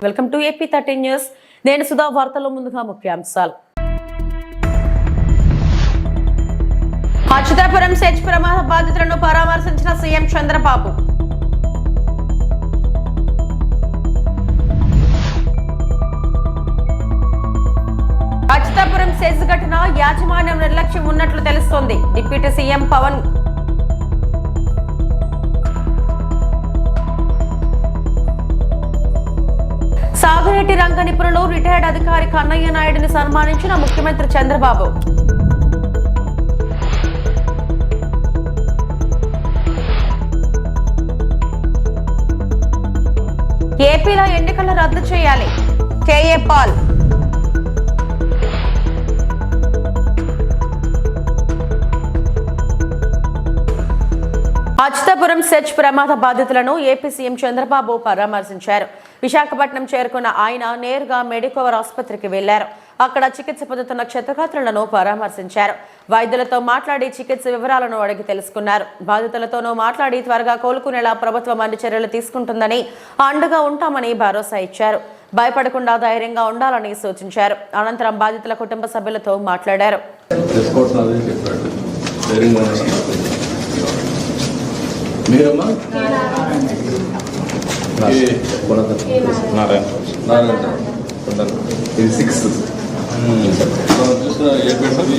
Welcome to AP13 news. నేను సుధా. వార్తల్లో ముందుగా ముఖ్యాంశాలు. అచ్యుతాపురం సెజ్ ప్రమాద బాధితులను పరామర్శించిన సీఎం చంద్రబాబు. అచ్యుతాపురం సెజ్ ఘటన యాజమాన్యం నిర్లక్ష్యం ఉన్నట్లు తెలుస్తోంది. Deputy CM Pawan. సాగునీటి రంగ నిపుణులు రిటైర్డ్ అధికారి కన్నయ్య నాయుడిని సన్మానించిన ముఖ్యమంత్రి చంద్రబాబు. ఏపీలో ఎన్నికలు రద్దు చేయాలి. KA Paul. అచ్యుతాపురం సెజ్ ప్రమాద బాధితులను ఏపీ సీఎం చంద్రబాబు పరామర్శించారు. విశాఖపట్నం చేరుకున్న ఆయన నేరుగా మెడికోవర్ ఆసుపత్రికి వెళ్లారు. అక్కడ చికిత్స పొందుతున్న క్షతగాత్రులను పరామర్శించారు. వైద్యులతో మాట్లాడి చికిత్స వివరాలను అడిగి తెలుసుకున్నారు. బాధితులతోనూ మాట్లాడి త్వరగా కోలుకునేలా ప్రభుత్వం అన్ని చర్యలు తీసుకుంటుందని, అండగా ఉంటామని భరోసా ఇచ్చారు. భయపడకుండా ధైర్యంగా ఉండాలని సూచించారు. అనంతరం బాధితుల కుటుంబ సభ్యులతో మాట్లాడారు. ఇది 6 మనం చూసిన ఏపీసీ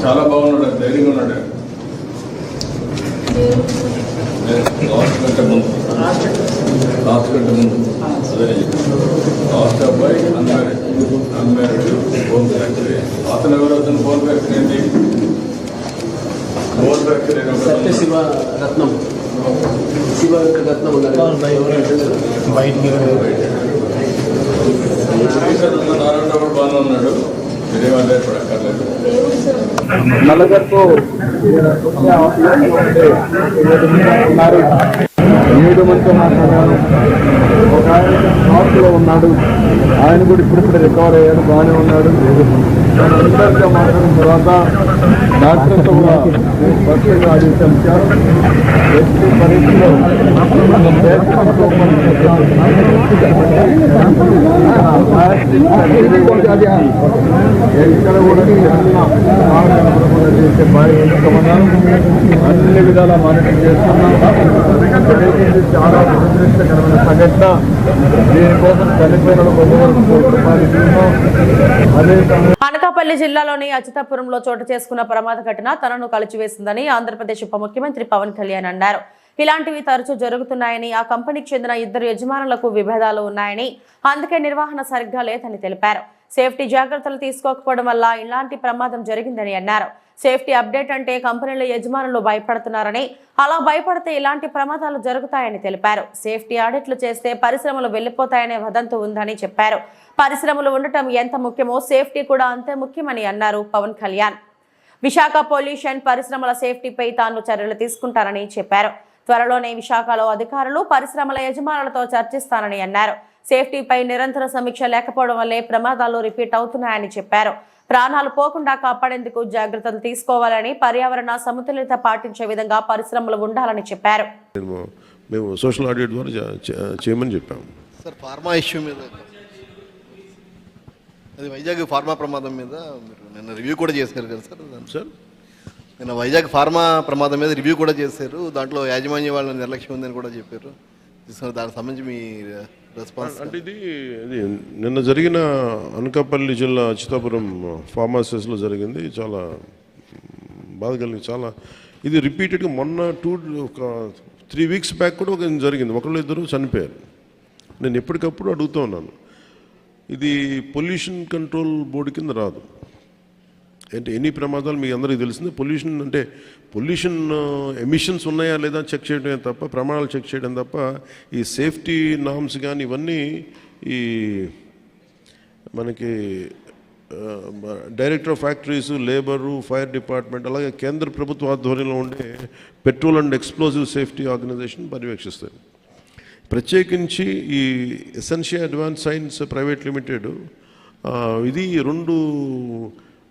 చాలా బాగున్నాడు, ధైర్యంగా ఉన్నాడు. లాస్ట్ కంటే ముందు అదే లాస్ట్ అబ్బాయి అన్మ్యారీడ్ ఫోన్ ఫ్యాక్టరీ. అతను ఎవరు? అతను ఫోన్ ఫ్యాక్టరీ ఏంటి? ఫోన్ ఫ్యాక్టరీ శివరత్నం నారాయణ కూడా బాగానే ఉన్నాడు. మీరేమన్నా ఇప్పుడు అక్కర్లేదు. నల్లగట్టు 7 మందితో మాట్లాడాను. ఒక ఆయన నార్త్లో ఉన్నాడు, ఆయన కూడా ఇప్పుడిప్పుడు రికవర్ అయ్యాడు, బాగానే ఉన్నాడు. అందరితో మాట్లాడిన తర్వాత డాక్టర్తో కూడా పర్సనల్గా ఆదేశించారు. ఎట్టి పరిస్థితిలో ఎక్కడ కూడా చేసే బాధ్యతమన్నారు. అన్ని విధాలా మానిటరింగ్ చేస్తున్నాం. చాలా దురదృష్టకరమైన సంఘటన. దీనికోసం చనిపోయిన అనకాపల్లి జిల్లాలోని అచ్యుతాపురంలో చోటు చేసుకున్న ప్రమాద ఘటన తనను కలిచివేసిందని ఆంధ్రప్రదేశ్ ఉప ముఖ్యమంత్రి పవన్ కళ్యాణ్ అన్నారు. ఇలాంటివి తరచూ జరుగుతున్నాయని, ఆ కంపెనీకి చెందిన 2 యజమానులకు విభేదాలు ఉన్నాయని, అందుకే నిర్వహణ సరిగ్గా లేదని తెలిపారు. సేఫ్టీ జాగ్రత్తలు తీసుకోకపోవడం వల్ల ఇలాంటి ప్రమాదం జరిగిందని అన్నారు. సేఫ్టీ అప్డేట్ అంటే కంపెనీల యజమానులు భయపడుతున్నారని, అలా భయపడితే ఇలాంటి ప్రమాదాలు జరుగుతాయని తెలిపారు. సేఫ్టీ ఆడిట్లు చేస్తే పరిశ్రమలు వెళ్లిపోతాయనే వదంతు ఉందని చెప్పారు. పరిశ్రమలు ఉండటం ఎంత ముఖ్యమో సేఫ్టీ కూడా అంతే ముఖ్యమని అన్నారు పవన్ కళ్యాణ్. విశాఖ పొల్యూషన్ పరిశ్రమల సేఫ్టీపై తాను చర్యలు తీసుకుంటారని చెప్పారు. త్వరలోనే విశాఖలో అధికారులు పరిశ్రమల యజమానులతో చర్చిస్తానని అన్నారు. సేఫ్టీపై నిరంతర సమీక్ష లేకపోవడం వల్లే ప్రమాదాలు రిపీట్ అవుతున్నాయని చెప్పారు. ప్రాణాలు పోకుండా కాపాడేందుకు జాగ్రత్తలు తీసుకోవాలని, పర్యావరణ సమతుల్యత పాటించే విధంగా పరిశ్రమలు ఉండాలని చెప్పారు. మేము సోషల్ ఆడిట్ ద్వారా చేయమని చెప్పాము. సార్, ఫార్మా ఇష్యూ మీద, అది వైజాగ్ ఫార్మా ప్రమాదం మీద మీరు నిన్న రివ్యూ కూడా చేశారు కదా సార్? నిన్న వైజాగ్ ఫార్మా ప్రమాదం మీద రివ్యూ కూడా చేశారు. దాంట్లో యాజమాన్య వాళ్ళ నిర్లక్ష్యం ఉందని కూడా చెప్పారు. దానికి సంబంధించి మీ రెస్పాన్స్ అంటే ఇది నిన్న జరిగిన అనకాపల్లి జిల్లా అచ్యుతాపురం ఫార్మాసిస్లో జరిగింది. చాలా బాధ కలిగింది. చాలా ఇది రిపీటెడ్గా మొన్న 3 వీక్స్ బ్యాక్ కూడా ఒక జరిగింది. 1-2 చనిపోయారు. నేను ఎప్పటికప్పుడు అడుగుతూ ఉన్నాను, ఇది పొల్యూషన్ కంట్రోల్ బోర్డు కింద రాదు. అంటే ఎన్ని ప్రమాదాలు మీకు అందరికీ తెలిసింది. పొల్యూషన్ అంటే పొల్యూషన్ ఎమిషన్స్ ఉన్నాయా లేదా చెక్ చేయడమే తప్ప, ప్రమాణాలు చెక్ చేయడం తప్ప, ఈ సేఫ్టీ నామ్స్ కానీ ఇవన్నీ ఈ మనకి director of factories, labour, fire department, అలాగే కేంద్ర ప్రభుత్వ ఆధ్వర్యంలో ఉండే petrol and explosive safety organisation పర్యవేక్షిస్తాయి. ప్రత్యేకించి ఈ Essentia advance science private limited ఇది 2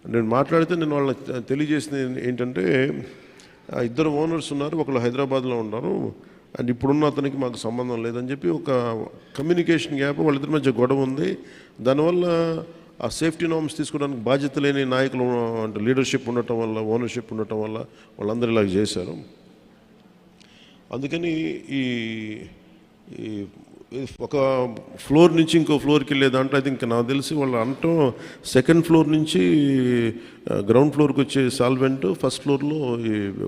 నేను మాట్లాడితే నేను వాళ్ళకి తెలియజేసింది ఏంటంటే ఇద్దరు ఓనర్స్ ఉన్నారు, ఒకళ్ళు హైదరాబాద్లో ఉన్నారు అండ్ ఇప్పుడున్న అతనికి మాకు సంబంధం లేదని చెప్పి ఒక కమ్యూనికేషన్ గ్యాప్ వాళ్ళిద్దరి మధ్య గొడవ ఉంది. దానివల్ల ఆ సేఫ్టీ నార్మ్స్ తీసుకోవడానికి బాధ్యత లేని నాయకులు అంటే లీడర్షిప్ ఉండటం వల్ల, ఓనర్షిప్ ఉండటం వల్ల వాళ్ళందరూ ఇలాగ చేశారు. అందుకని ఈ ఒక ఫ్లోర్ నుంచి ఇంకో ఫ్లోర్కి వెళ్ళే దాంట్లో అయితే ఇంకా నాకు తెలిసి వాళ్ళు అంటాం సెకండ్ ఫ్లోర్ నుంచి గ్రౌండ్ ఫ్లోర్కి వచ్చే సాల్వెంట్ ఫస్ట్ ఫ్లోర్లో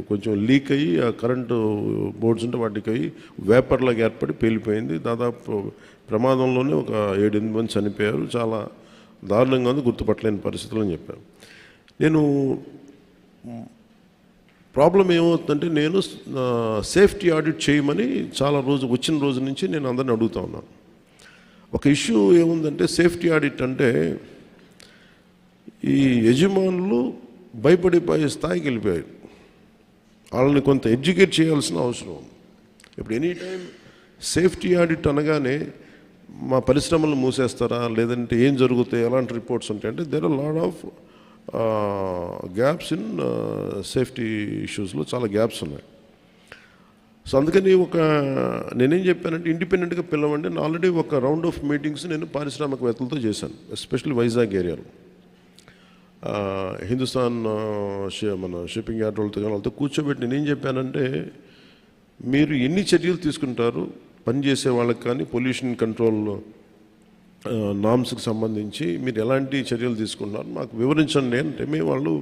కొంచెం లీక్ అయ్యి ఆ కరెంటు బోర్డ్స్ ఉంటే వాటికి అయ్యి వేపర్లాగా ఏర్పడి పేలిపోయింది. దాదాపు ప్రమాదంలోనే ఒక 7-8 మంది చనిపోయారు. చాలా దారుణంగా ఉంది, గుర్తుపట్టలేని పరిస్థితులు అని చెప్పారు. నేను ప్రాబ్లం ఏమవుతుందంటే నేను సేఫ్టీ ఆడిట్ చేయమని చాలా వచ్చిన రోజు నుంచి నేను అందరిని అడుగుతా ఉన్నాను. ఒక ఇష్యూ ఏముందంటే సేఫ్టీ ఆడిట్ అంటే ఈ యజమానులు భయపడిపోయే స్థాయికి వెళ్ళిపోయారు. వాళ్ళని కొంత ఎడ్యుకేట్ చేయాల్సిన అవసరం ఉంది. ఇప్పుడు ఎనీ టైం సేఫ్టీ ఆడిట్ అనగానే మా పరిశ్రమలు మూసేస్తారా, లేదంటే ఏం జరుగుతాయి, ఎలాంటి రిపోర్ట్స్ ఉంటాయి అంటే there are lot of gaps in safety ఇష్యూస్లో చాలా గ్యాప్స్ ఉన్నాయి. సో అందుకని నేనేం చెప్పానంటే ఇండిపెండెంట్గా పిలవండి. నేను ఆల్రెడీ ఒక రౌండ్ ఆఫ్ మీటింగ్స్ నేను పారిశ్రామికవేత్తలతో చేశాను, ఎస్పెషల్లీ వైజాగ్ ఏరియాలో. హిందుస్థాన్ మన షిప్పింగ్ యార్డ్ వాళ్ళతో కూర్చోబెట్టి నేనేం చెప్పానంటే మీరు ఎన్ని చర్యలు తీసుకుంటారు పనిచేసే వాళ్ళకి కానీ పొల్యూషన్ కంట్రోల్ నామ్స్కి సంబంధించి మీరు ఎలాంటి చర్యలు తీసుకున్నారు మాకు వివరించండి అంటే వాళ్ళు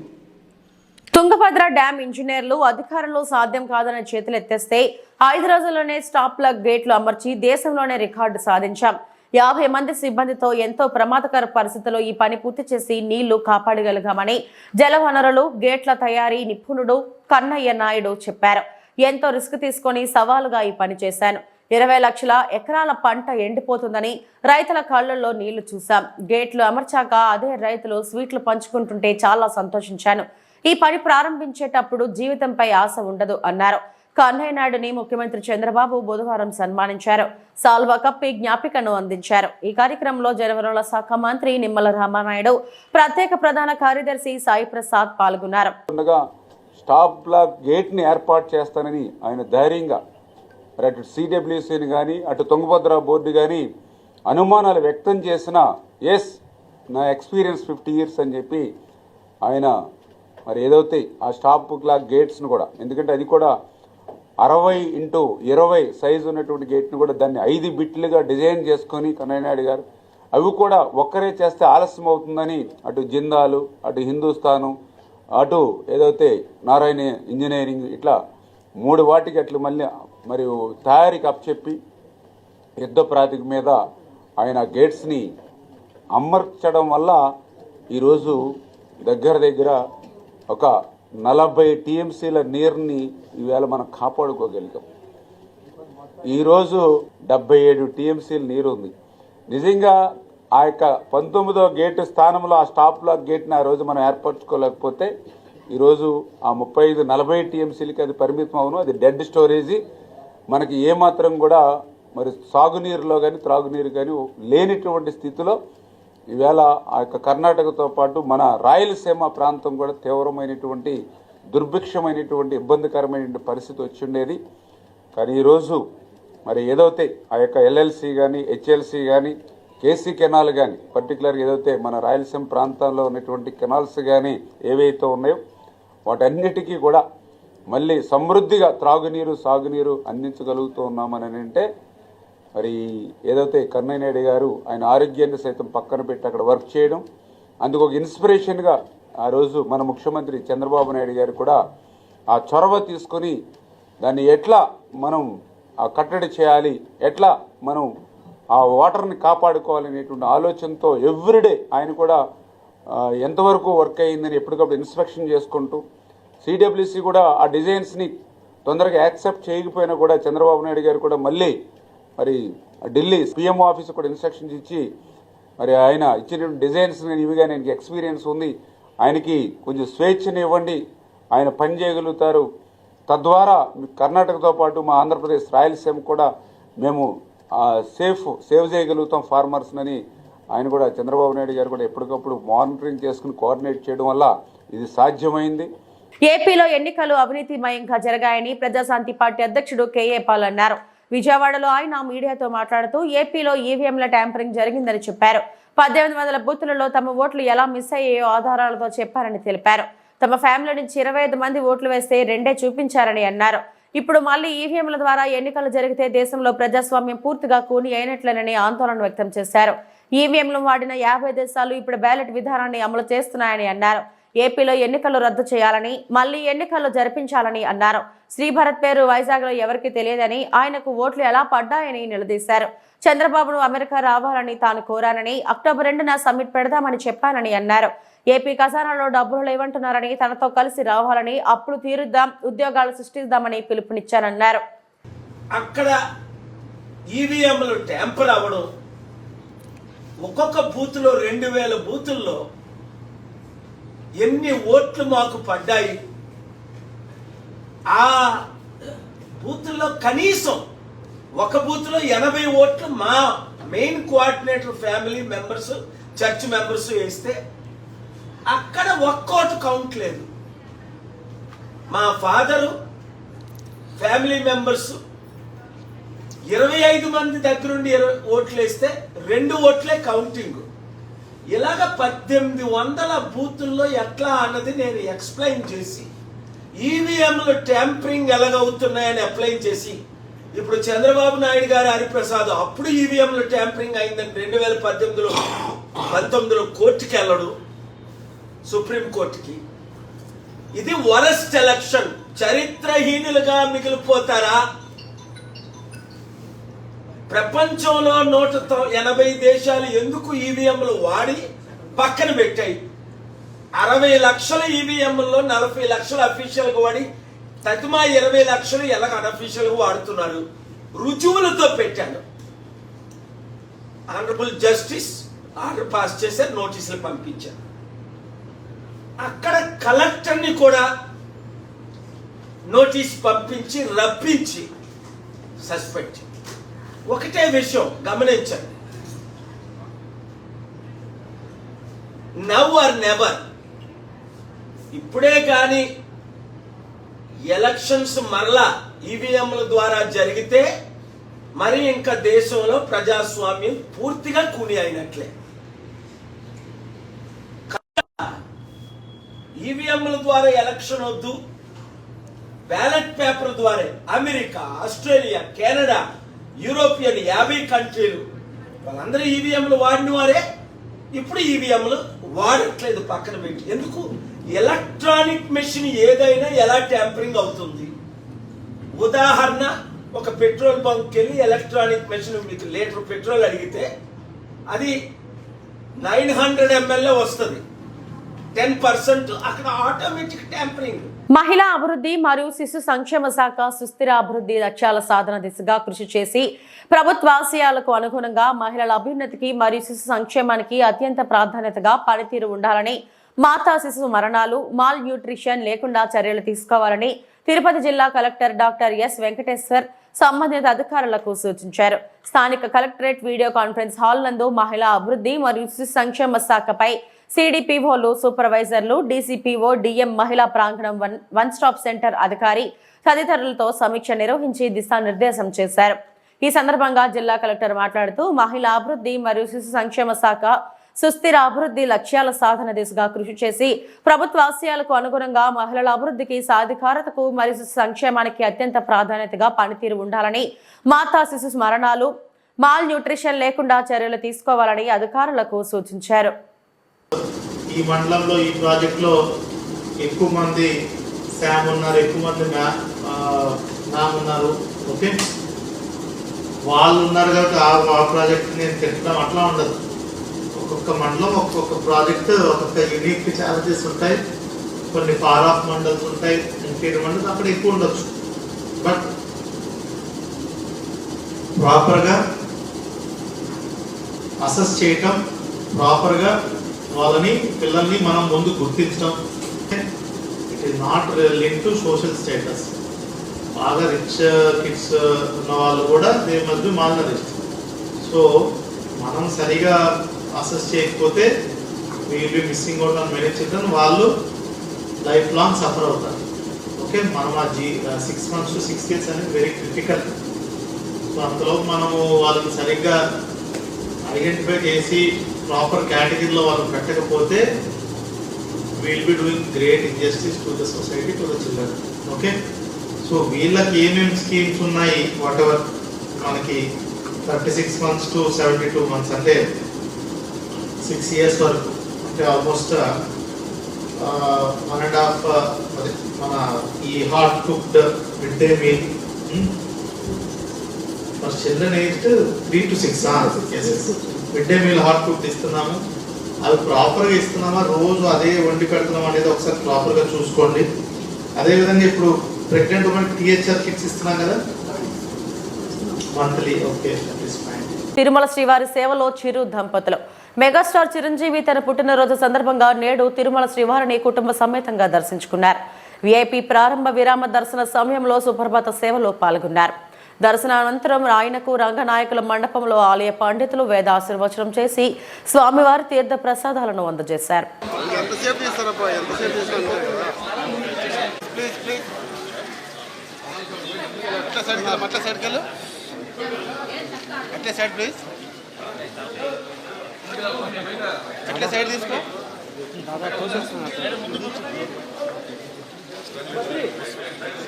తుంగభద్ర డ్యాం ఇంజనీర్లు అధికారంలో సాధ్యం కాదని చేతులు ఎత్తేస్తే 5 రోజుల్లోనే స్టాప్ ప్లగ్ గేట్లు అమర్చి దేశంలోనే రికార్డు సాధించాం. 50 మంది సిబ్బందితో ఎంతో ప్రమాదకర పరిస్థితుల్లో ఈ పని పూర్తి చేసి నీళ్లు కాపాడగలిగామని జలవనరులు గేట్ల తయారీ నిపుణుడు కన్నయ్య నాయుడు చెప్పారు. ఎంతో రిస్క్ తీసుకొని సవాలుగా ఈ పని చేశాను. 20 లక్షల ఎకరాల పంట ఎండిపోతుందని రైతుల కళ్ళల్లో నీళ్లు చూశాం. గేట్లు అమర్చాక అదే రైతులు స్వీట్లు పంచుకుంటుంటే చాలా సంతోషించాను. ఈ పని ప్రారంభించేటప్పుడు జీవితంపై ఆశ ఉండదు అన్నారు. కన్నయ్య నాయుడుని ముఖ్యమంత్రి చంద్రబాబు బుధవారం సన్మానించారు. సాల్వా కప్పి జ్ఞాపికను అందించారు. ఈ కార్యక్రమంలో జలవనరుల శాఖ మంత్రి నిమ్మల రామానాయుడు, ప్రత్యేక ప్రధాన కార్యదర్శి సాయి ప్రసాద్ పాల్గొన్నారు. స్టాప్ బ్లాక్ గేట్ని ఏర్పాటు చేస్తానని ఆయన ధైర్యంగా అటు సిడబ్ల్యూసీని కానీ అటు తుంగభద్ర బోర్డు కానీ అనుమానాలు వ్యక్తం చేసిన నా ఎక్స్పీరియన్స్ 50 years అని చెప్పి ఆయన మరి ఏదైతే ఆ స్టాప్ బ్లాక్ గేట్స్ను కూడా, ఎందుకంటే అది కూడా 60x20 సైజు ఉన్నటువంటి గేట్ను కూడా దాన్ని 5 బిట్లుగా డిజైన్ చేసుకొని కన్నయ్య నాయుడు గారు అవి కూడా ఒక్కరే చేస్తే ఆలస్యం అవుతుందని అటు జిందాలు, అటు హిందుస్థాను, అటు ఏదైతే నారాయణ ఇంజనీరింగ్ ఇట్లా 3 వాటికి అట్లు మళ్ళీ మరియు తయారీకి అప్పచెప్పి యుద్ధ ప్రాతిక మీద ఆయన గేట్స్ని అమర్చడం వల్ల ఈరోజు దగ్గర ఒక 40 TMCల నీరుని ఈవేళ మనం కాపాడుకోగలిగాం. ఈరోజు 77 TMCల నీరు ఉంది. నిజంగా ఆ యొక్క 19వ గేటు స్థానంలో ఆ స్టాప్ బ్లాక్ గేట్ని ఆ రోజు మనం ఏర్పరచుకోలేకపోతే ఈరోజు ఆ 35-40 TMCలకి అది పరిమితం అవును. అది డెడ్ స్టోరేజీ. మనకి ఏమాత్రం కూడా మరి సాగునీరులో కానీ త్రాగునీరు కానీ లేనిటువంటి స్థితిలో ఈవేళ ఆ యొక్క కర్ణాటకతో పాటు మన రాయలసీమ ప్రాంతం కూడా తీవ్రమైనటువంటి దుర్భిక్షమైనటువంటి ఇబ్బందికరమైనటువంటి పరిస్థితి వచ్చి ఉండేది. కానీ ఈరోజు మరి ఏదైతే ఆ యొక్క LLC కానీ HLC కానీ కేసీ కెనాల్ కానీ పర్టికులర్గా ఏదైతే మన రాయలసీమ ప్రాంతాల్లో ఉన్నటువంటి కెనాల్స్ కానీ ఏవైతే ఉన్నాయో వాటన్నిటికీ కూడా మళ్ళీ సమృద్ధిగా త్రాగునీరు సాగునీరు అందించగలుగుతూ ఉన్నామని అంటే మరి ఏదైతే కన్నయ్య నాయుడు గారు ఆయన ఆరోగ్యాన్ని సైతం పక్కన పెట్టి అక్కడ వర్క్ చేయడం, అందుకు ఒక ఇన్స్పిరేషన్గా ఆ రోజు మన ముఖ్యమంత్రి చంద్రబాబు నాయుడు గారు కూడా ఆ చొరవ తీసుకొని దాన్ని ఎట్లా మనం కట్టడి చేయాలి, ఎట్లా మనం ఆ వాటర్ని కాపాడుకోవాలనేటువంటి ఆలోచనతో ఎవ్రీడే ఆయన కూడా ఎంతవరకు వర్క్ అయ్యిందని ఎప్పటికప్పుడు ఇన్స్పెక్షన్ చేసుకుంటూ, సిడబ్ల్యూసీ కూడా ఆ డిజైన్స్ని తొందరగా యాక్సెప్ట్ చేయకపోయినా కూడా చంద్రబాబు నాయుడు గారు కూడా మళ్ళీ మరి ఢిల్లీ PMO ఆఫీస్ కూడా ఇన్స్ట్రక్షన్స్ ఇచ్చి మరి ఆయన ఇచ్చిన డిజైన్స్ ఇవిగా ఆయనకి ఎక్స్పీరియన్స్ ఉంది, ఆయనకి కొంచెం స్వేచ్ఛని ఇవ్వండి, ఆయన పని చేయగలుగుతారు, తద్వారా కర్ణాటకతో పాటు మా ఆంధ్రప్రదేశ్ రాయలసీమ కూడా మేము సేవ్ చేయగలుగుతాం ఫార్మర్స్ని ఆయన కూడా చంద్రబాబు నాయుడు గారు కూడా ఎప్పటికప్పుడు మానిటరింగ్ చేసుకుని కోఆర్డినేట్ చేయడం వల్ల ఇది సాధ్యమైంది. ఏపీలో ఎన్నికలు అవినీతిమయంగా జరగాయని ప్రజాశాంతి పార్టీ అధ్యక్షుడు కేఏ పాల్ అన్నారు. విజయవాడలో ఆయన మీడియాతో మాట్లాడుతూ ఏపీలో ఈవీఎంల ట్యాంపరింగ్ జరిగిందని చెప్పారు. 1800 బూతులలో తమ ఓట్లు ఎలా మిస్ అయ్యాయో ఆధారాలతో చెప్పారని తెలిపారు. తమ ఫ్యామిలీ నుంచి 25 మంది ఓట్లు వేస్తే 2 చూపించారని అన్నారు. ఇప్పుడు మళ్లీ ఈవీఎంల ద్వారా ఎన్నికలు జరిగితే దేశంలో ప్రజాస్వామ్యం పూర్తిగా కూని అయినట్లేనని ఆందోళన వ్యక్తం చేశారు. ఈవీఎంలు వాడిన 50 దేశాలు ఇప్పుడు బ్యాలెట్ విధానాన్ని అమలు చేస్తున్నాయని అన్నారు. ఏపీలో ఎన్నికలు రద్దు చేయాలని, మళ్లీ ఎన్నికలు జరిపించాలని అన్నారు. శ్రీభరత్ పేరు వైజాగ్లో ఎవరికి తెలియదని, ఆయనకు ఓట్లు ఎలా పడ్డాయని నిలదీశారు. చంద్రబాబును అమెరికా రావాలని తాను కోరానని, అక్టోబర్ 2న సమ్మిట్ పెడదామని చెప్పానని అన్నారు. ఏపీ ఖజానాలో డబ్బులు లేవంటున్నారని, తనతో కలిసి రావాలని, అప్పులు తీరుద్దాం, ఉద్యోగాలు సృష్టిద్దామని పిలుపునిచ్చారన్నారు. అక్కడ ఈవీఎంలు ట్యాంపర్ అవ్వడం, ఒక్కొక్క బూత్లో 2000 బూతుల్లో ఎన్ని ఓట్లు మాకు పడ్డాయి, ఆ బూత్లో కనీసం ఒక బూత్లో 80 ఓట్లు మా main coordinator family members, church members వేస్తే అక్కడ ఒక్కోటి కౌంట్ లేదు. మా ఫాదరు ఫ్యామిలీ మెంబర్స్ 25 మంది దగ్గరుండి 20 ఓట్లు వేస్తే 2 ఓట్లే కౌంటింగ్. ఇలాగ 1800 బూతుల్లో ఎట్లా అన్నది నేను ఎక్స్ప్లెయిన్ చేసి, ఈవీఎంలు ట్యాంపరింగ్ ఎలాగవుతున్నాయని అప్లైన్ చేసి, ఇప్పుడు చంద్రబాబు నాయుడు గారు, హరిప్రసాద్ అప్పుడు ఈవీఎంలు ట్యాంపరింగ్ అయిందని 2018-19 కోర్టుకి వెళ్ళడు, సుప్రీం కోర్టుకి. ఇది వరస్ట్ ఎలక్షన్. చరిత్రహీనులుగా మిగిలిపోతారా? ప్రపంచంలో 180 దేశాలు ఎందుకు ఈవీఎంలు వాడి పక్కన పెట్టాయి? 60 లక్షల ఈవీఎంల్లో 40 లక్షల అఫీషియల్గా వాడి తతిమా 20 లక్షలు ఎలాగ అన్అఫీషియల్గా వాడుతున్నారు. రుజువులతో పెట్టాను. ఆనరబుల్ జస్టిస్ ఆర్డర్ పాస్ చేశారు, నోటీసులు పంపించారు. అక్కడ కలెక్టర్ని కూడా నోటీస్ పంపించి రప్పించి సస్పెండ్. ఒకటే విషయం గమనించండి, నవ్ ఆర్ నెవర్. ఇప్పుడే కానీ ఎలక్షన్స్ మరలా ఈవీఎంల ద్వారా జరిగితే మరి ఇంకా దేశంలో ప్రజాస్వామ్యం పూర్తిగా కూని అయినట్లే. ఈవీఎంల ద్వారా ఎలక్షన్ వద్దు, బ్యాలెట్ పేపర్ ద్వారా అమెరికా, ఆస్ట్రేలియా, కెనడా, యూరోపియన్ 50 కంట్రీలు వాళ్ళందరూ ఈవీఎంలు వాడిన వారే. ఇప్పుడు ఈవీఎంలు వాడట్లేదు, పక్కన పెట్టి. ఎందుకు? ఎలక్ట్రానిక్ మెషిన్ ఏదైనా ఎలా ట్యాంపరింగ్ అవుతుంది? ఉదాహరణ, ఒక పెట్రోల్ బంక్ వెళ్ళి ఎలక్ట్రానిక్ మెషిన్ మీకు లీటర్ పెట్రోల్ అడిగితే అది 900 ml వస్తుంది. 10% అక్కడ ఆటోమేటిక్ ట్యాంపరింగ్. మహిళా అభివృద్ధి మరియు శిశు సంక్షేమ శాఖ సుస్థిర అభివృద్ధి లక్ష్యాల సాధన దిశగా కృషి చేసి ప్రభుత్వ ఆశయాలకు అనుగుణంగా మహిళల అభ్యున్నతికి మరియు శిశు సంక్షేమానికి అత్యంత ప్రాధాన్యతగా పనితీరు ఉండాలని, మాతా శిశు మరణాలు, మాల్ న్యూట్రిషన్ లేకుండా చర్యలు తీసుకోవాలని తిరుపతి జిల్లా కలెక్టర్ డాక్టర్ ఎస్ వెంకటేశ్వర్ సంబంధిత అధికారులకు సూచించారు. స్థానిక కలెక్టరేట్ వీడియో కాన్ఫరెన్స్ హాల్ నందు మహిళా అభివృద్ధి మరియు శిశు సంక్షేమ శాఖపై సిడిపిఓలు, సూపర్వైజర్లు, డీసీపీఓ, డిఎం, మహిళా ప్రాంగణం వన్ స్టాప్ సెంటర్ అధికారి తదితరులతో సమీక్ష నిర్వహించి దిశానిర్దేశం చేశారు. ఈ సందర్భంగా జిల్లా కలెక్టర్ మాట్లాడుతూ మహిళా అభివృద్ధి మరియు శిశు సంక్షేమ శాఖ సుస్థిర అభివృద్ధి లక్ష్యాల సాధన దిశగా కృషి చేసి ప్రభుత్వ ఆశయాలకు అనుగుణంగా మహిళల అభివృద్ధికి, సాధికారతకు మరియు శిశు సంక్షేమానికి అత్యంత ప్రాధాన్యతగా పనితీరు ఉండాలని, మాతా శిశు మరణాలు, మాల్ న్యూట్రిషన్ లేకుండా చర్యలు తీసుకోవాలని అధికారులకు సూచించారు. ఈ మండలంలో ఈ ప్రాజెక్ట్లో ఎక్కువ మంది శామ్ ఉన్నారు, ఎక్కువ మంది మ్యామ్ ఉన్నారు. ఓకే, వాళ్ళు ఉన్నారు కాబట్టి ఆ ప్రాజెక్ట్ నేను తిట్టడం అట్లా ఉండదు. ఒక్కొక్క మండలం ఒక్కొక్క ప్రాజెక్ట్ ఒక్కొక్క యూనిక్ ఛాలెంజెస్ ఉంటాయి. కొన్ని ఫార్ ఆఫ్ మండల్స్ ఉంటాయి, ఇంటీరియర్ మండల్స్ అక్కడ ఎక్కువ ఉండొచ్చు. బట్ ప్రాపర్గా అసెస్ చేయటం, ప్రాపర్గా వాళ్ళని పిల్లల్ని మనం ముందు గుర్తించడం. It is not link to social status. బాగా రిచ్ కిడ్స్ ఉన్న వాళ్ళు కూడా they must be malnourished. So మనం సరిగా అసెస్ చేయకపోతే will be missing out on many children, వాళ్ళు లైఫ్ లాంగ్ సఫర్ అవుతారు. ఓకే, మనం ఆ 6 months to 6 years అనేది వెరీ క్రిటికల్. సో అంతలో మనము వాళ్ళని సరిగ్గా ఐడెంటిఫై చేసి ప్రాపర్ కేటగిరీలో వాళ్ళు పెట్టకపోతే will be doing great injustice to the society, to the children. Okay, so వీళ్ళకి ఏమేమి స్కీమ్స్ ఉన్నాయి, వాట్ ఎవర్ మనకి 36 months to 72 months అంటే 6 years వరకు, అంటే ఆల్మోస్ట్ 1.5 అదే మన ఈ hot cooked mid day meal for children aged 3 to 6. Mid day meal hot cooked ఇస్తున్నాము. అవి ప్రాపర్గా ఇస్తున్నామా, రోజు అదే వండి పెడుతున్నాం అనేది ఒకసారి ప్రాపర్గా చూసుకోండి. అదేవిధంగా ఇప్పుడు ప్రెగ్నెంట్ ఉమెన్ టీహెచ్ఆర్ కిట్స్ ఇస్తున్నాం కదా మంత్లీ. ఓకే, తిరుమల శ్రీవారి సేవలో చిరు దంపతులు. మెగాస్టార్ చిరంజీవి తన పుట్టినరోజు సందర్భంగా నేడు తిరుమల శ్రీవారిని కుటుంబ సమేతంగా దర్శించుకున్నారు. విఐపి ప్రారంభ విరామ దర్శన సమయంలో సుప్రభాత సేవలో పాల్గొన్నారు. దర్శనానంతరం ఆయనకు రంగనాయకుల మండపంలో ఆలయ పండితులు వేదాశీర్వచనం చేసి స్వామివారి తీర్థ ప్రసాదాలను అందజేశారు.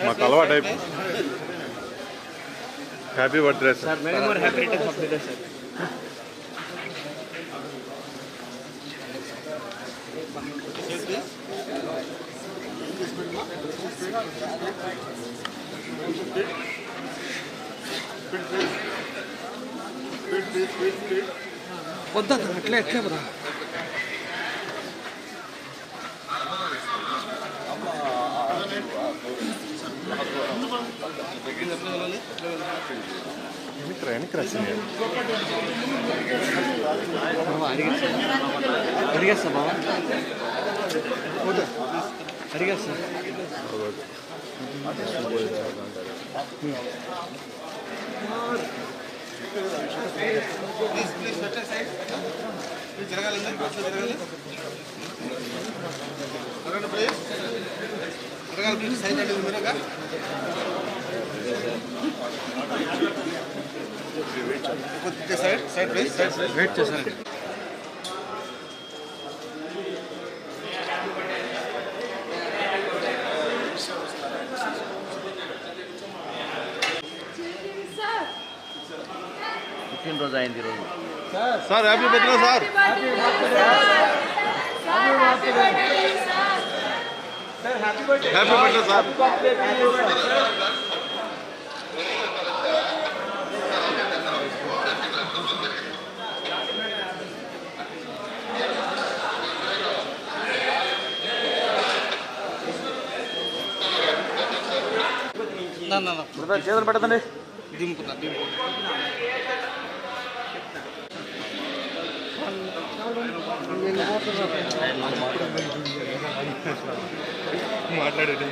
మాకు అలవాటు అయిపోయింది. Happy birthday sir. Happy returns of the day sir. వద్దా అట్లే ఎట్లే బరా. అడిగేస్తా బాబా, అడిగేస్తా. వెయిట్ చేశాను. పుట్టినరోజు అయింది ఈరోజు sir. Happy birthday sir. Happy birthday sir. చేతులు పెట్టదండి. దింపుతా మాట్లాడేది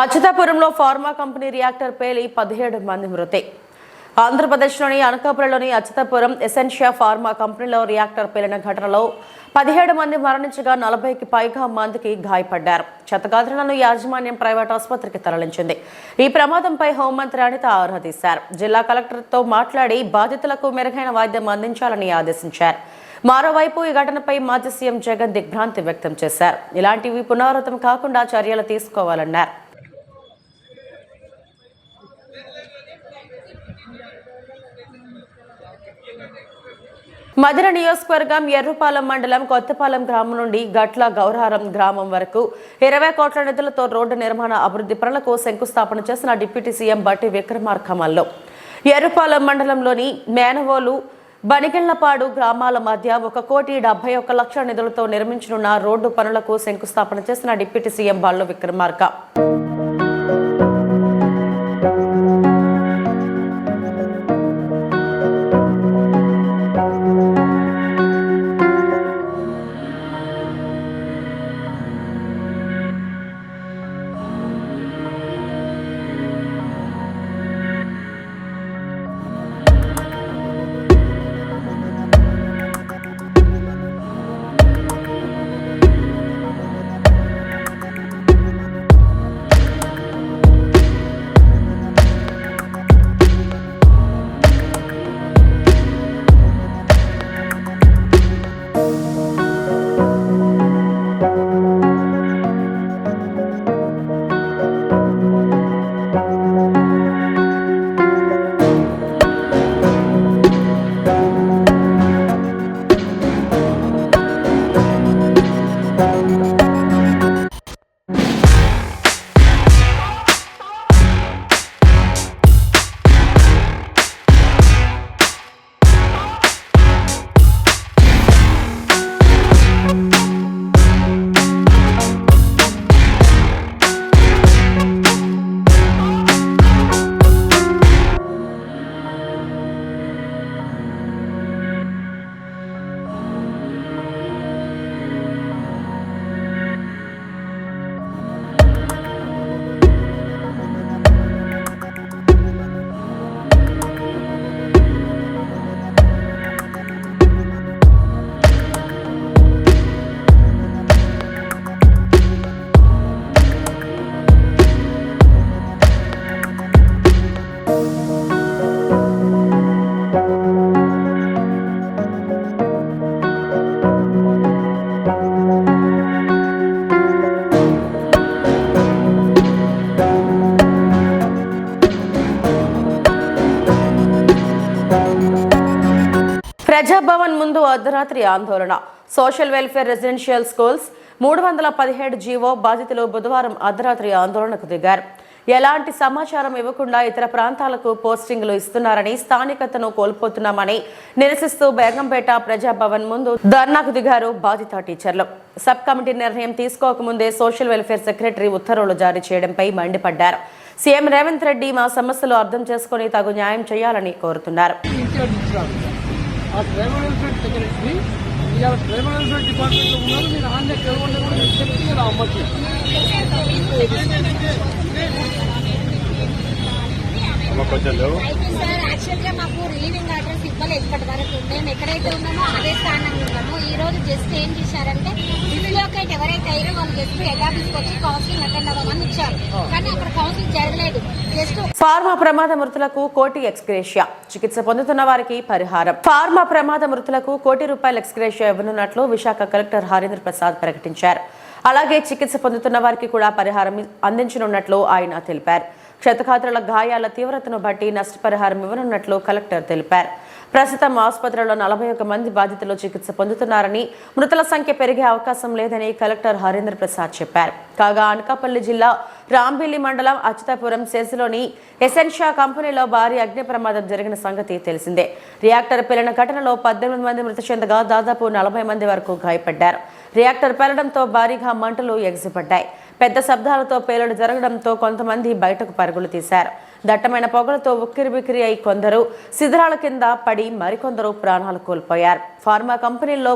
అచ్యుతాపురంలో ఫార్మా కంపెనీ రియాక్టర్ పేలి 17 మంది మృతి. ఆంధ్రప్రదేశ్లోని అనకాపల్లిలోని అచ్యుతాపురం ఎసెన్షియా ఫార్మా కంపెనీలో రియాక్టర్ పేలిన ఘటనలో 17 మంది మరణించగా 40కి పైగా మందికి గాయపడ్డారు. క్షతగాత్రులను యాజమాన్యం ప్రైవేట్ ఆసుపత్రికి తరలించింది. ఈ ప్రమాదంపై హోంమంత్రి అనిత ఆరా తీశారు. జిల్లా కలెక్టర్తో మాట్లాడి బాధితులకు మెరుగైన వైద్యం అందించాలని ఆదేశించారు. మరోవైపు ఈ ఘటనపై మాజీ సీఎం జగన్ దిగ్భ్రాంతి వ్యక్తం చేశారు. ఇలాంటివి పునరావృతం కాకుండా చర్యలు తీసుకోవాలన్నారు. మధిర నియోజకవర్గం ఎర్రుపాలెం మండలం కొత్తపాలెం గ్రామం నుండి గట్ల గౌరారం గ్రామం వరకు 20 కోట్ల నిధులతో రోడ్డు నిర్మాణ అభివృద్ధి పనులకు శంకుస్థాపన చేసిన డిప్యూటీ సీఎం బట్టి విక్రమార్కమల్లో ఎర్రుపాలెం మండలంలోని మేనవోలు బనిగెళ్లపాడు గ్రామాల మధ్య 1,71,00,000 నిధులతో నిర్మించనున్న రోడ్డు పనులకు శంకుస్థాపన చేసిన డిప్యూటీ సీఎం బల్లు విక్రమార్క ప్రజాభవన్ ముందు అర్ధరాత్రి ఆందోళన. Social welfare residential schools 317 GO బాధితులు బుధవారం అర్ధరాత్రి ఆందోళనకు దిగారు. ఎలాంటి సమాచారం ఇవ్వకుండా ఇతర ప్రాంతాలకు పోస్టింగ్లు ఇస్తున్నారని, స్థానికతను కోల్పోతున్నామని నిరసిస్తూ బేగంపేట ప్రజాభవన్ ముందు ధర్నాకు దిగారు బాధిత టీచర్లు. సబ్ కమిటీ నిర్ణయం తీసుకోకముందే సోషల్ వెల్ఫేర్ సెక్రటరీ ఉత్తర్వులు జారీ చేయడంపై మండిపడ్డారు. సీఎం రేవంత్ రెడ్డి మా సమస్యలు అర్థం చేసుకుని తగు న్యాయం చేయాలని కోరుతున్నారు. ఆ ట్రైబల్ వెల్ఫేర్ సెక్రటరీ ఇవాళ ట్రైబల్ వెల్ఫేర్ డిపార్ట్మెంట్లో ఉన్నారు. మీరు ఆన్లైన్ కేవలం కూడా మీరు చెప్తే కదా అమ్మచ్చు. యాక్చువల్గా మాకు రిలీవింగ్ ఆర్డర్స్ ఇవ్వలేదు ఇప్పటి వరకు. మేము ఎక్కడైతే ఉన్నామో అదే స్థానంలో ఉన్నాము. ఈ రోజు జస్ట్ ఏం చేశారంటే రిలీలోకేట్ ఎవరైతే అయ్యారో వాళ్ళు జస్ట్ ఎగాబీస్కి వచ్చి కౌన్సిలింగ్ అటెండ్ అవ్వమని ఇచ్చారు. కానీ అక్కడ కౌన్సిలింగ్ జరగలేదు. జస్ట్ ఫార్మా ప్రమాద మృతులకు కోటి ఎక్స్గ్రేషియా, చికిత్స పొందుతున్న వారికి పరిహారం. ఫార్మా ప్రమాద మృతులకు ₹1,00,000 ఎక్స్గ్రేషియా ఇవ్వనున్నట్లు విశాఖ కలెక్టర్ హరీంద్ర ప్రసాద్ ప్రకటించారు. అలాగే చికిత్స పొందుతున్న వారికి కూడా పరిహారం అందించనున్నట్లు ఆయన తెలిపారు. క్షతగాత్రుల గాయాల తీవ్రతను బట్టి నష్టపరిహారం ఇవ్వనున్నట్లు కలెక్టర్ తెలిపారు. ప్రస్తుతం ఆసుపత్రిలో 41 మంది బాధితులు చికిత్స పొందుతున్నారని, మృతుల సంఖ్య పెరిగే అవకాశం లేదని కలెక్టర్ హరీంద్ర ప్రసాద్ చెప్పారు. కాగా అనకాపల్లి జిల్లా రాంబిల్లి మండలం అచ్యుతాపురం సెజ్లోని ఎసెన్షియా కంపెనీలో భారీ అగ్ని ప్రమాదం జరిగిన సంగతి తెలిసిందే. రియాక్టర్ పేలిన ఘటనలో 18 మంది మృతి చెందగా దాదాపు 40 మంది వరకు గాయపడ్డారు. రియాక్టర్ పేలడంతో భారీగా మంటలు ఎగిసిపడ్డాయి. పెద్ద శబ్దాలతో పేలుడు జరగడంతో కొంతమంది బయటకు పరుగులు తీశారు. దట్టమైన పొగలతో ఉక్కిరిబిక్కిరి అయి కొందరు శిథిరాల కింద పడి మరికొందరు ప్రాణాలు కోల్పోయారు. ఫార్మా కంపెనీల్లో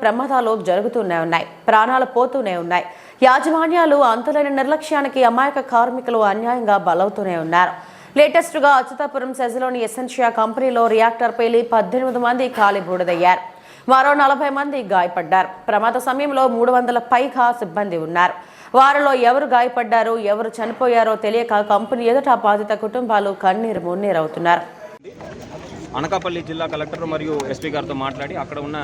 ప్రమాదాలు జరుగుతూనే ఉన్నాయి, ప్రాణాలు పోతూనే ఉన్నాయి. యాజమాన్యాలు అంతులేని నిర్లక్ష్యానికి అమాయక కార్మికులు అన్యాయంగా బలవుతూనే ఉన్నారు. లేటెస్ట్ గా అచ్యుతాపురం సెజ్లోని ఎసెన్షియా కంపెనీలో రియాక్టర్ పేలి 18 మంది కాలి బూడిదయ్యారు. మరో 40 మంది గాయపడ్డారు. ప్రమాద సమయంలో 300 పైగా సిబ్బంది ఉన్నారు. వారిలో ఎవరు గాయపడ్డారో ఎవరు చనిపోయారో తెలియక కంపెనీ ఎదుట బాధిత కుటుంబాలు కన్నీరు మున్నీరవుతున్నారు. అనకాపల్లి జిల్లా కలెక్టర్ మరియు ఎస్పీ గారితో మాట్లాడి అక్కడ ఉన్న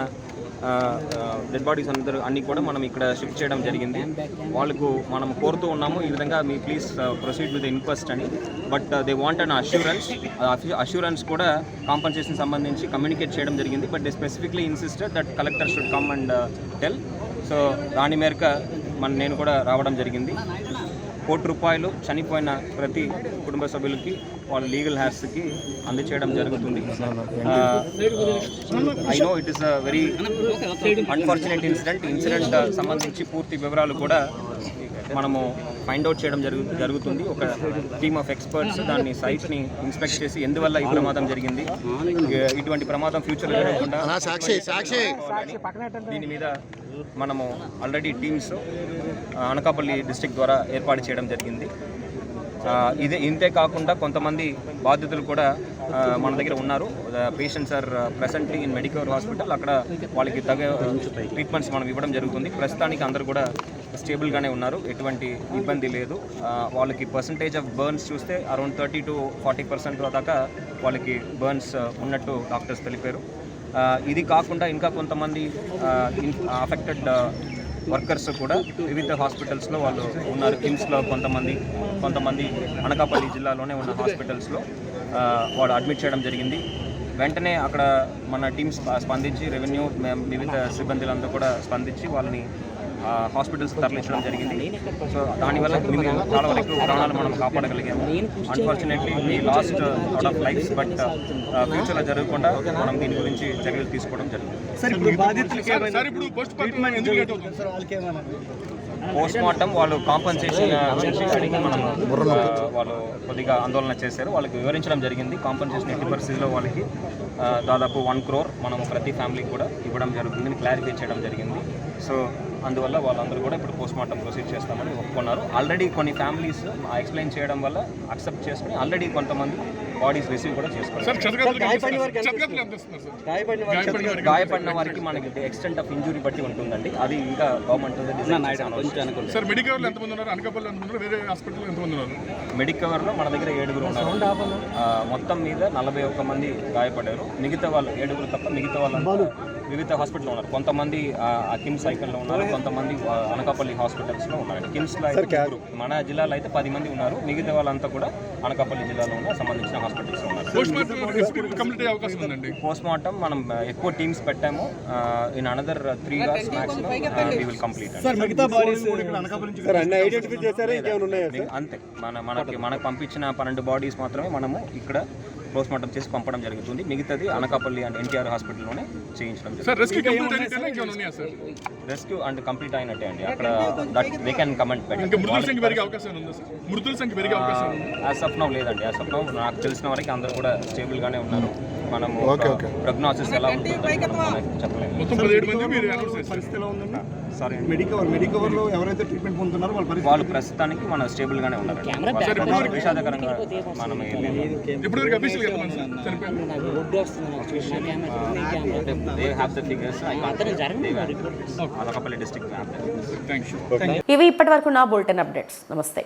డెడ్ బాడీస్ అన్నీ కూడా మనం ఇక్కడ షిఫ్ట్ చేయడం జరిగింది. వాళ్ళకు మనం కోరుతూ ఉన్నాము ఈ విధంగా me please proceed with inquest అని. But they want an assurance కూడా కాంపన్సేషన్ సంబంధించి కమ్యూనికేట్ చేయడం జరిగింది. But they specifically insisted that collector should come and tell. So దాని మేరకు నేను కూడా రావడం జరిగింది. ₹1 చనిపోయిన ప్రతి కుటుంబ సభ్యులకి వాళ్ళ లీగల్ హ్యాస్కి అందచేయడం జరుగుతుంది. I know it is a very unfortunate incident సంబంధించి పూర్తి వివరాలు కూడా మనము ఫైండ్ అవుట్ చేయడం జరుగుతుంది. ఒక టీమ్ ఆఫ్ ఎక్స్పర్ట్స్ దాన్ని సైట్ని ఇన్స్పెక్ట్ చేసి ఎందువల్ల ఈ ప్రమాదం జరిగింది, ఇటువంటి ప్రమాదం ఫ్యూచర్లో జరగకుండా దీని మీద మనము ఆల్రెడీ టీమ్స్ అనకాపల్లి డిస్ట్రిక్ట్ ద్వారా ఏర్పాటు చేయడం జరిగింది. ఇంతే కాకుండా కొంతమంది బాధితులు కూడా మన దగ్గర ఉన్నారు. Patients are presently in Medicover hospital. అక్కడ వాళ్ళకి తగ్గ ట్రీట్మెంట్స్ మనం ఇవ్వడం జరుగుతుంది. ప్రస్తుతానికి అందరూ కూడా స్టేబుల్గానే ఉన్నారు, ఎటువంటి ఇబ్బంది లేదు. వాళ్ళకి పర్సంటేజ్ ఆఫ్ బర్న్స్ చూస్తే అరౌండ్ 30 to 40% దాకా వాళ్ళకి బర్న్స్ ఉన్నట్టు డాక్టర్స్ తెలిపారు. ఇది కాకుండా ఇంకా కొంతమంది అఫెక్టెడ్ వర్కర్స్ కూడా వివిధ హాస్పిటల్స్లో వాళ్ళు ఉన్నారు. కిమ్స్లో కొంతమంది అనకాపల్లి జిల్లాలోనే ఉన్న హాస్పిటల్స్లో వాళ్ళు అడ్మిట్ చేయడం జరిగింది. వెంటనే అక్కడ మన టీమ్స్ స్పందించి రెవెన్యూ వివిధ సిబ్బందులంతా కూడా స్పందించి వాళ్ళని హాస్పిటల్స్ తరలించడం జరిగింది. సో దానివల్ల చాలా వరకు ప్రాణాలు మనం కాపాడగలిగాము. Unfortunately we lost lot of lifes. But ఫ్యూచర్లో జరగకుండా మనం దీని గురించి చర్యలు తీసుకోవడం జరిగింది. పోస్ట్ మార్టం వాళ్ళు కాంపన్సేషన్ గురించి అడిగి మనం వాళ్ళు కొద్దిగా ఆందోళన చేశారు. వాళ్ళకి వివరించడం జరిగింది. కాంపన్సేషన్ ఎట్టి పరిస్థితిలో వాళ్ళకి దాదాపు 1 crore మనం ప్రతి ఫ్యామిలీకి కూడా ఇవ్వడం జరుగుతుందని క్లారిఫై చేయడం జరిగింది. సో అందువల్ల వాళ్ళందరూ కూడా ఇప్పుడు పోస్ట్ మార్టం ప్రొసీడ్ చేస్తామని ఒప్పుకున్నారు. ఆల్రెడీ కొన్ని ఫ్యామిలీస్ ఎక్స్ప్లెయిన్ చేయడం వల్ల అక్సెప్ట్ చేసుకుని ఆల్రెడీ కొంతమంది బాడీస్ రిసీవ్ కూడా చేసుకున్నారు. గాయపడిన వారికి మనకి ఎక్స్టెంట్ ఆఫ్ ఇంజురీ బట్టి ఉంటుందండి. అది ఇంకా గవర్నమెంట్ మెడికవర్లో మన దగ్గర 7 ఉన్నారు. మొత్తం మీద 41 మంది గాయపడ్డారు. మిగతా వాళ్ళు 7 తప్ప మిగతా వాళ్ళు వివిధ హాస్పిటల్లో ఉన్నారు. కొంతమంది కిమ్స్ సైకిల్లో ఉన్నారు, కొంతమంది అనకాపల్లి హాస్పిటల్స్లో ఉన్నారు. కిమ్స్లో మన జిల్లాలో అయితే 10 మంది ఉన్నారు. మిగతా వాళ్ళంతా కూడా అనకాపల్లి జిల్లాలో ఉన్న సంబంధించిన హాస్పిటల్స్లో ఉన్నారు. పోస్ట్ మార్టం మనం ఎక్కువ టీమ్స్ పెట్టాము. In another 3 hours maximum we will complete. అంతే మనకు పంపించిన 12 బాడీస్ మాత్రమే మనము ఇక్కడ పోస్ట్ మార్టం చేసి పంపడం జరుగుతుంది. మిగతాది అనకాపల్లి అండ్ ఎన్టీఆర్ హాస్పిటల్లోనే చేయించడం జరుగుతుంది. రెస్క్యూ అండ్ కంప్లీట్ అయినట్టే అండి. అక్కడ they can comment as of now లేదండి. యాజ్ ఆఫ్ నౌ నాకు తెలిసిన వరకు అందరూ కూడా స్టేబుల్గానే ఉన్నారు. మనము ప్రోగ్నోసిస్ ఎలా ఉంటుందో చెప్పలేము. సారీ, మెడికవర్లో ఎవరైతే ట్రీట్మెంట్ పొందుతున్నారో వాళ్ళు ప్రస్తుతానికి మన స్టేబుల్గానే ఉన్నారు. విషాదకరంగా మనం ఇవి ఇప్పటి వరకు నా బులెటిన్ అప్డేట్స్. నమస్తే.